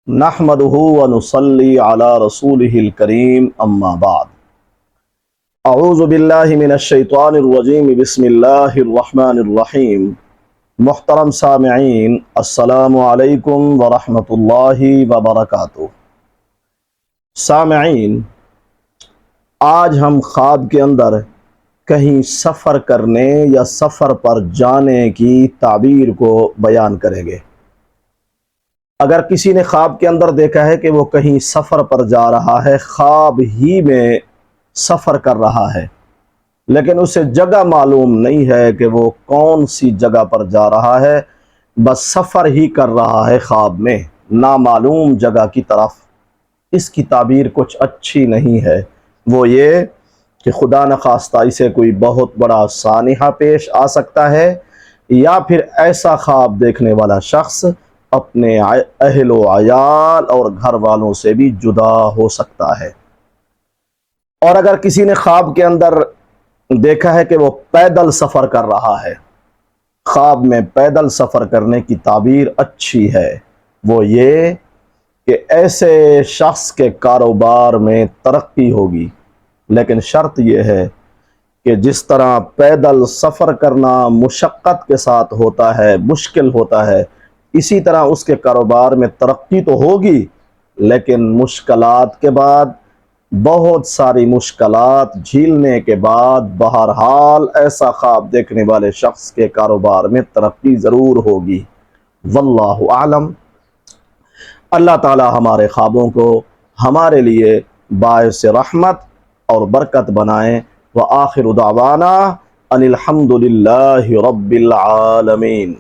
نحمده ونصلي على رسوله الكريم اما بعد اعوذ باللہ من الشیطان الرجیم بسم اللہ الرحمن الرحیم۔ محترم سامعین، السلام علیکم ورحمۃ اللہ وبرکاتہ۔ سامعین، آج ہم خواب کے اندر کہیں سفر کرنے یا سفر پر جانے کی تعبیر کو بیان کریں گے۔ اگر کسی نے خواب کے اندر دیکھا ہے کہ وہ کہیں سفر پر جا رہا ہے، خواب ہی میں سفر کر رہا ہے، لیکن اسے جگہ معلوم نہیں ہے کہ وہ کون سی جگہ پر جا رہا ہے، بس سفر ہی کر رہا ہے خواب میں نامعلوم جگہ کی طرف، اس کی تعبیر کچھ اچھی نہیں ہے۔ وہ یہ کہ خدا نخواستہ اسے کوئی بہت بڑا سانحہ پیش آ سکتا ہے، یا پھر ایسا خواب دیکھنے والا شخص اپنے اہل و عیال اور گھر والوں سے بھی جدا ہو سکتا ہے۔ اور اگر کسی نے خواب کے اندر دیکھا ہے کہ وہ پیدل سفر کر رہا ہے، خواب میں پیدل سفر کرنے کی تعبیر اچھی ہے۔ وہ یہ کہ ایسے شخص کے کاروبار میں ترقی ہوگی، لیکن شرط یہ ہے کہ جس طرح پیدل سفر کرنا مشقت کے ساتھ ہوتا ہے، مشکل ہوتا ہے، اسی طرح اس کے کاروبار میں ترقی تو ہوگی، لیکن مشکلات کے بعد، بہت ساری مشکلات جھیلنے کے بعد، بہرحال ایسا خواب دیکھنے والے شخص کے کاروبار میں ترقی ضرور ہوگی۔ واللہ اعلم۔ اللہ تعالی ہمارے خوابوں کو ہمارے لیے باعث رحمت اور برکت بنائیں۔ وآخر دعوانا ان الحمد للہ رب العالمین۔